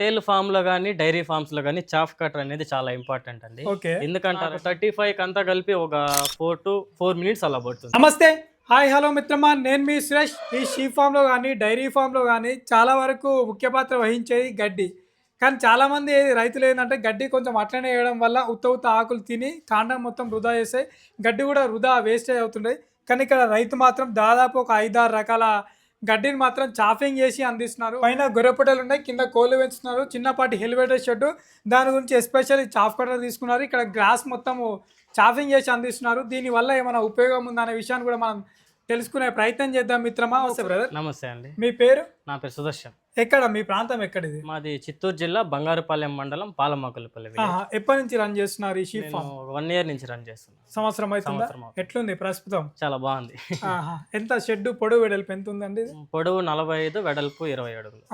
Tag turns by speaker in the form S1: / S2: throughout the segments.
S1: పొటేల్ form లో కానీ dairy farms లో కానీ చాఫ్ కటర్ అనేది చాలా ఇంపార్టెంట్ అండి.
S2: ఓకే.
S1: ఎందుకంటారు 35 అంతా కలిపి ఒక 4 మినిట్స్ అలా పడుతుంది.
S2: నమస్తే. హాయ్ హలో మిత్రమా, నేను మీ సురేష్. ఈ షీప్ ఫామ్లో కానీ డైరీ ఫామ్లో కానీ చాలా వరకు ముఖ్య పాత్ర వహించేది గడ్డి. కానీ చాలామంది రైతులు ఏంటంటే గడ్డి కొంచెం అట్లనే వేయడం వల్ల ఉత్త ఆకులు తిని కాండం మొత్తం వృధా చేస్తాయి, గడ్డి కూడా వృధా వేస్టేజ్ అవుతుండే. కానీ ఇక్కడ రైతు మాత్రం దాదాపు ఒక 5-6 రకాల గడ్డిని మాత్రం చాఫింగ్ చేసి అందిస్తున్నారు. పైన గొర్రెపొట్టెలు ఉన్నాయి, కింద కోళ్ళు పెంచుతున్నారు, చిన్నపాటి హెలివేటర్ షెడ్. దాని గురించి ఎస్పెషల్లీ చాఫ్ కటర్ తీసుకున్నారు. ఇక్కడ గ్రాస్ మొత్తము చాఫింగ్ చేసి అందిస్తున్నారు. దీనివల్ల ఏమైనా ఉపయోగం ఉందనే విషయాన్ని కూడా మనం తెలుసుకునే ప్రయత్నం చేద్దాం మిత్రమా. నమస్తే బ్రదర్.
S1: నమస్తే అండి.
S2: మీ పేరు?
S1: నా పేరు సుదర్శన్.
S2: ఎక్కడ మీ ప్రాంతం ఎక్కడిది?
S1: మాది చిత్తూరు జిల్లా బంగారుపాలెం మండలం పాలమాకులపల్లి.
S2: ఎప్పటి నుంచి రన్ చేస్తున్నారు ఈ షీప్ ఫామ్?
S1: 1 year నుంచి రన్ చేస్తున్నాను.
S2: సంవత్సరం అవుతుందా? ఎట్లుంది ప్రస్తుతం?
S1: చాలా బాగుంది.
S2: ఎంత షెడ్ పొడవు వెడల్పు ఎంత ఉందండి?
S1: పొడవు 45, వెడల్పు 20 అడుగులు.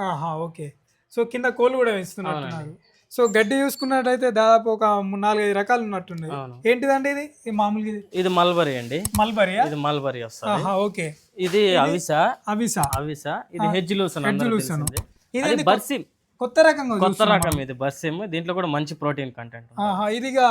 S2: ఓకే. సో కింద కోళ్ళు కూడా పెంచుతున్నారు. సో గడ్డి చూసుకున్నట్టయితే దాదాపు ఒక 4-5 రకాలు ఉన్నట్టున్నాయి. ఏంటిదండి ఇది? మామూలుగా
S1: ఇది మల్బరీ అండి.
S2: మల్బరీ?
S1: ఇది మల్బరీ వస్తుంది.
S2: ఓకే.
S1: ఇది అవిసా. ఇది హెడ్జ్ లూసన్. ఇది బర్సిమ్,
S2: కొత్త రకం.
S1: ఇది బర్సిమ్. దీంట్లో కూడా మంచి ప్రోటీన్ కంటెంట్.
S2: ఇదిగా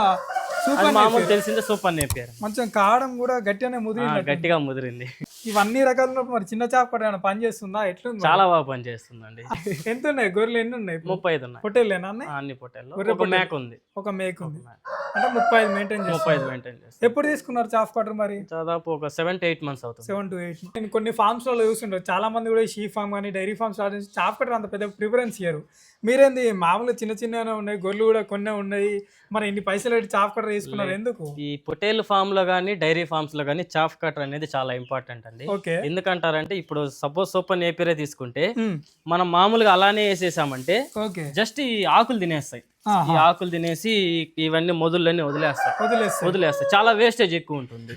S1: మామూలు తెలిసిందే సూపర్ నేపియర్.
S2: మంచిగా కావడం కూడా గట్టిగా
S1: ముదిరింది.
S2: ఇవన్నీ రకాలు ఉన్నప్పుడు మరి చిన్న చేప ఏమైనా పని చేస్తుందా? ఎట్లుంది?
S1: చాలా బాగా పని చేస్తుందండి.
S2: ఎంత ఉన్నాయి గొర్రెలు? ఎన్ని ఉన్నాయి?
S1: 35 ఉన్నాయి.
S2: పొట్టేలేనా?
S1: అన్ని పొట్టేలు. ఒక మేక ఉంది.
S2: ఒక మేక ఉంది. అంటే 35 మెయింటైన్ చేస్తారు. ఎప్పుడు తీసుకున్నారు చాఫ్ కటర్? మరి
S1: దాదాపు ఒక 7 to 8 months అవుతుంది.
S2: 7 to 8 months. నేను కొన్ని ఫార్మ్స్ లో చూస్తుంటారు, చాలా మంది కూడా షీ ఫార్మ్ కానీ డైరీ ఫార్మ్ స్టార్ట్ చేసి చాఫ్ కటర్ అంత పెద్ద ప్రిఫరెన్స్ ఇయ్యరు. మీరేంది మామూలుగా చిన్నగానే ఉన్నాయి, గొర్రెలు కూడా కొన్నే ఉన్నాయి, మరి ఇన్ని పైసలు పెట్టి చాఫ్ కటర్ తీసుకున్నారు ఎందుకు?
S1: ఈ పొటేల్ ఫామ్ లో కానీ డైరీ ఫార్మ్స్ లో కానీ చాఫ్ కటర్ అనేది చాలా ఇంపార్టెంట్ అండి. ఎందుకంటారంటే ఇప్పుడు సపోజ్ సూపర్ నేపియరే తీసుకుంటే మనం మామూలుగా అలానే వేసేసామంటే జస్ట్ ఈ ఆకులు తినేస్తాయి. ఈ ఆకులు తినేసి ఇవన్నీ మొదలన్నీ వదిలేస్తాయి. చాలా వేస్టేజ్ ఎక్కువ ఉంటుంది.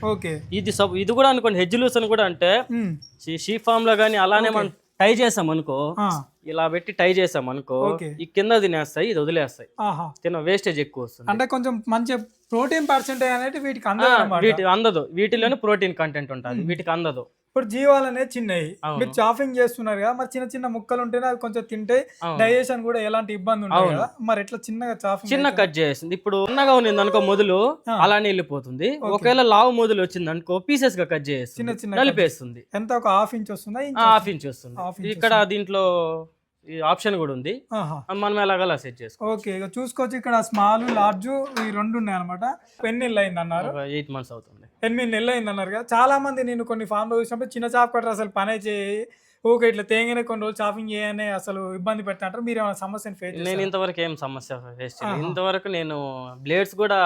S1: ఇది కూడా అనుకోండి, హెడ్జ్ లూసన్ కూడా అంటే షీప్ ఫామ్ లో కానీ అలానే మనం టై చేసాం అనుకో, ఇలా పెట్టి టై చేసాం అనుకో, ఈ కింద తినేస్తాయి, ఇది వదిలేస్తాయి. వేస్టేజ్ ఎక్కువ వస్తుంది.
S2: అంటే కొంచెం మంచి ప్రోటీన్ పర్సెంటేజ్ అనేది వీటికి
S1: అందదు. వీటిలోనే ప్రోటీన్ కంటెంట్ ఉంటుంది, వీటికి అందదు.
S2: ఇప్పుడు జీవాలు అనేది చిన్నవి, మీరు చాఫింగ్ చేస్తున్నారు కదా, మరి చిన్న ముక్కలు ఉంటేనే అది కొంచెం తింటే డైజెషన్ కూడా ఎలాంటి ఇబ్బంది ఉంటుంది కదా, మరి ఎట్లా చిన్న
S1: కట్ చేసింది. ఇప్పుడు ఉన్నగా ఉంది అనుకో మొదలు, అలానే వెళ్ళిపోతుంది. ఒకవేళ లావు మొదలు వచ్చింది అనుకో, పీసెస్ గా కట్ చేసి చిన్న కలిపేస్తుంది.
S2: ఎంత? ఒక ½ ఇంచ్ వస్తుందా?
S1: ½ ఇంచ్ వస్తుంది. ఇక్కడ దీంట్లో ఈ ఆప్షన్ కూడా ఉంది, మనం ఎలాగలా సెట్ చేసుకోవచ్చు.
S2: ఓకే, ఇక చూసుకోవచ్చు. ఇక్కడ స్మాల్, లార్జ్ ఈ రెండు ఉన్నాయి అనమాట. ఎన్ని నెలలు అయింది అన్నారు?
S1: 8 months అవుతుంది.
S2: 8 నెలలు అయింది అన్నారు కదా. చాలా మంది నేను కొన్ని ఫామ్ లో చూసినప్పుడు చిన్న చాప్ కట్టర్ అసలు పనే చేయి, ఓకే ఇట్లా తేగానే కొన్ని రోజులు చాపింగ్ చేయని అసలు ఇబ్బంది పెట్టినట్టు. మీరు ఏమైనా సమస్యను ఫేస్?
S1: నేను ఇంతవరకు ఏం సమస్య ఫేస్ చేయలేదు. ఇంతవరకు నేను బ్లేడ్స్ కూడా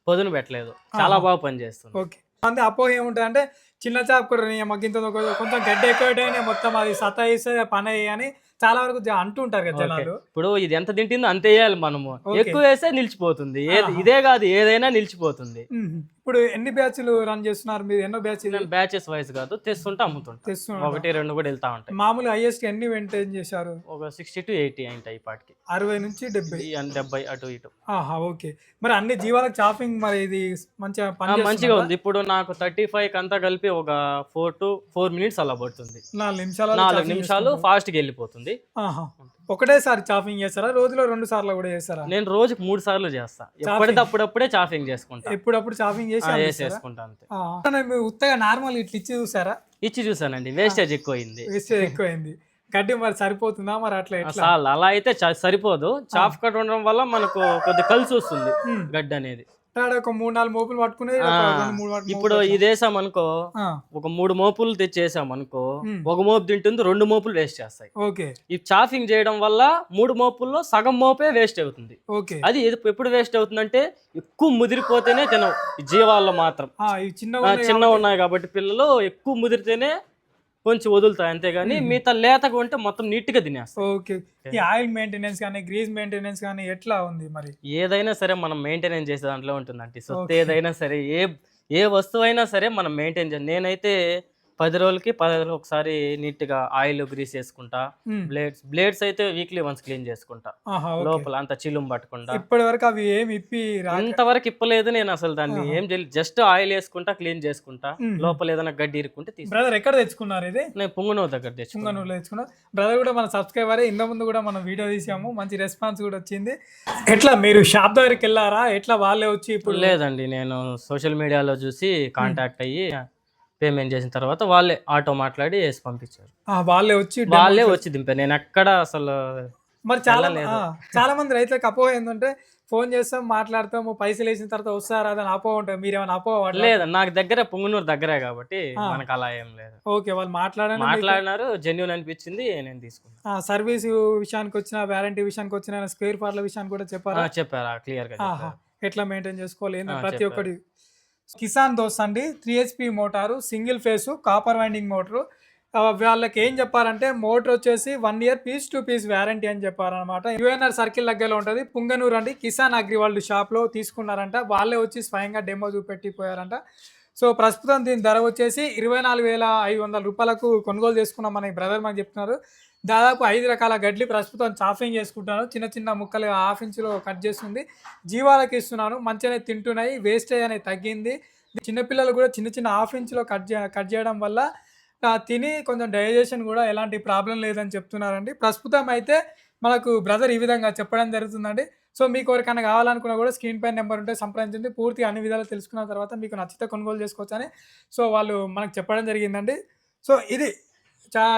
S1: పొదును పెట్టలేదు, చాలా బాగా పనిచేస్తుంది.
S2: ఓకే. అంతే అపోహ ఏముంటుంది అంటే చిన్న చాప్ కట్టర్ మగ్గింత కొంచెం గడ్డ ఎక్కువ మొత్తం అది సతాయిస్తే పని అని చాలా వరకు అంటుంటారు కదా జనాలు.
S1: ఇప్పుడు ఇది ఎంత తింటుందో అంతే వేయాలి మనము, ఎక్కువ వేస్తే నిలిచిపోతుంది. ఇదే కాదు, ఏదైనా నిలిచిపోతుంది.
S2: ఇప్పుడు ఎన్ని బ్యాచ్లు రన్ చేస్తున్నారు మీరు? ఎన్నో బ్యాచ్?
S1: బ్యాచెస్ వైజ్ కాదు, తెస్తుంటే అమ్ముతుంటా. 1, 2 కూడా వెళ్తా ఉంటాయి.
S2: మామూలు హైయెస్ట్ ఎన్ని మెయింటైన్ చేశారు?
S1: ఒక 60 to 80 అయింటాయి ఇప్పటికి.
S2: 60 నుంచి 70
S1: అటు ఇటు.
S2: ఓకే. మరి అన్ని జీవాలకు చాఫింగ్ మరి ఇది
S1: మంచిగా ఉంది. ఇప్పుడు నాకు 35 అంతా కలిపి ఒక 4 to 4 minutes అలా పడుతుంది. 4 నిమిషాలు ఫాస్ట్ గా వెళ్ళిపోతుంది.
S2: ఒకటేసారి చాఫింగ్ చేస్తారా? రోజులో 2 సార్లు కూడా చేస్తారా?
S1: నేను రోజుకి 3 సార్లు చేస్తా. ఎప్పటికప్పుడే చాఫింగ్ చేసుకుంటా.
S2: ఎప్పుడప్పుడు చాఫింగ్
S1: చేసుకుంటా అంతే.
S2: ఉత్తగా నార్మల్ ఇట్లా
S1: ఇచ్చి చూసానండి, వేస్టేజ్
S2: ఎక్కువైంది. గడ్డి మరి సరిపోతుందా? మరి అట్లా
S1: అలా అయితే సరిపోదు. చాఫ్ కట్ ఉండడం వల్ల మనకు కొద్ది కలిసి వస్తుంది గడ్డి అనేది.
S2: ఒక 3-4 మోపులు పట్టుకునే.
S1: ఇప్పుడు ఇది వేసాం అనుకో, ఒక 3 మోపులు తెచ్చేసాం అనుకో, ఒక మోపు తింటుంది, 2 మోపులు వేస్ట్ చేస్తాయి. ఈ చాఫింగ్ చేయడం వల్ల 3 మోపుల్లో సగం మోపే వేస్ట్ అవుతుంది. అది ఎప్పుడు వేస్ట్ అవుతుందంటే ఎక్కువ ముదిరిపోతేనే తినవు జీవాల్లో మాత్రం. చిన్న ఉన్నాయి కాబట్టి పిల్లలు ఎక్కువ ముదిరితేనే కొంచెం వదులుతాయి, అంతేగాని మిగతా లేతగా ఉంటే మొత్తం నీట్ గా తినేస్తాయి.
S2: ఓకే. ఈ ఆయిల్ మెయింటెనెన్స్ కానీ గ్రీజ్ మెయింటెనెన్స్ కానీ ఎట్లా ఉంది మరి?
S1: ఏదైనా సరే మనం మెయింటెనెన్స్ చేసే దాంట్లో ఉంటుందండి. సొత్తు ఏదైనా సరే, ఏ వస్తువు అయినా సరే మనం మెయింటైన్ చేయాలి. నేనైతే 10 రోజులకి 10 రోజులకి ఒకసారి నీట్ గా ఆయిల్ గ్రీస్ చేసుకుంటా. బ్లేడ్స్ అయితే వీక్లీ వన్స్ క్లీన్ చేసుకుంటా, లోపల అంత చిలుం పట్టకుండా.
S2: ఇప్పటి వరకు అవి ఏమి ఇప్పి
S1: ఇంతవరకు ఇప్పలేదు నేను అసలు, దాన్ని ఏం చేయలేదు, జస్ట్ ఆయిల్ వేసుకుంటా, క్లీన్ చేసుకుంటా. లోపల ఏదైనా గడ్డి ఇరుక్కుంటే
S2: బ్రదర్ ఎక్కడ తెచ్చుకున్నారు ఇది?
S1: నేను పుంగనూరు దగ్గర తెచ్చుకున్నాను.
S2: బ్రదర్ కూడా మన సబ్స్క్రైబర్, ఇంత ముందు కూడా మనం వీడియో తీసాము, మంచి రెస్పాన్స్ కూడా వచ్చింది. ఎట్లా మీరు షాప్ దగ్గరికి వెళ్ళారా, ఎట్లా వాళ్ళే వచ్చి? ఇప్పుడు
S1: లేదండి, నేను సోషల్ మీడియాలో చూసి కాంటాక్ట్ అయ్యి పేమెంట్ చేసిన తర్వాత వాళ్ళే ఆటో మాట్లాడి వేసి పంపించారు. వాళ్ళే వచ్చి దింపారు, నేను ఎక్కడ అసలు.
S2: మరి చాలా మంది రైతులకు అపోహ ఏంటంటే ఫోన్ చేస్తాం, మాట్లాడతాము, పైసలు వేసిన తర్వాత వస్తారా అని అపోహ ఉంటుంది. మీరు ఏమైనా అపోహ?
S1: లేదు, నాకు దగ్గర పుంగనూరు దగ్గరే కాబట్టి మనకు అలా ఏం లేదు.
S2: ఓకే, వాళ్ళు
S1: మాట్లాడినారు, జెన్యూన్ అనిపించింది, నేను తీసుకున్నాను.
S2: సర్వీస్ విషయానికి వచ్చిన, వారంటీ విషయానికి వచ్చిన, స్క్వేర్ ఫార్ల విషయాన్ని కూడా
S1: చెప్పారా క్లియర్ గా,
S2: ఎట్లా మెయింటైన్ చేసుకోవాలి ప్రతి ఒక్కటి. కిసాన్ దోస్త్ అండి, 3 HP motor, single phase copper winding motor. వాళ్ళకి ఏం చెప్పారంటే మోటార్ వచ్చేసి 1 year piece to piece warranty అని చెప్పారనమాట. యుఎన్ఆర్ సర్కిల్ దగ్గరలో ఉంటుంది, పుంగనూరు అండి. కిసాన్ అగ్రి వాళ్ళు షాప్లో తీసుకున్నారంట, వాళ్ళే వచ్చి స్వయంగా డెమో చూపెట్టిపోయారంట. సో ప్రస్తుతం దీని ధర వచ్చేసి 24,500 రూపాయలకు కొనుగోలు చేసుకున్నామని బ్రదర్ మనకి చెప్తున్నారు. దాదాపు 5 రకాల గడ్డి ప్రస్తుతం చాఫింగ్ చేసుకుంటున్నాను, చిన్న చిన్న ముక్కలు 1/2 ఇంచులో కట్ చేస్తుంది. జీవాలకు ఇస్తున్నాను, మంచిగానే తింటున్నాయి, వేస్టేజ్ అనేది తగ్గింది. చిన్నపిల్లలు కూడా చిన్న చిన్న 1/2 ఇంచులో కట్ చేయడం వల్ల తిని కొంచెం డైజెషన్ కూడా ఎలాంటి ప్రాబ్లం లేదని చెప్తున్నారండి. ప్రస్తుతం అయితే మనకు బ్రదర్ ఈ విధంగా చెప్పడం జరుగుతుందండి. సో మీకు ఎవరికైనా కావాలనుకున్నా కూడా స్క్రీన్ పైన నెంబర్ ఉంటే సంప్రదించండి. పూర్తిగా అన్ని విధాలు తెలుసుకున్న తర్వాత మీకు నచ్చితే కొనుగోలు చేసుకోవచ్చని సో వాళ్ళు మనకు చెప్పడం జరిగిందండి. సో ఇది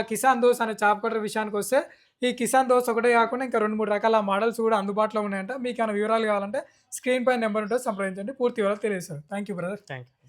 S2: కిసాన్ దోస్ అనే చాప్ కటర్ విషయానికి వస్తే, ఈ కిసాన్ దోస్ ఒకటే కాకుండా ఇంకా 2-3 రకాల మోడల్స్ కూడా అందుబాటులో ఉన్నాయంట. మీకు ఏమైనా వివరాలు కావాలంటే స్క్రీన్ పైన నెంబర్ ఉంటే సంప్రదించండి, పూర్తి వివరాలు తెలియజేస్తారు. Thank you brother.
S1: Thank you.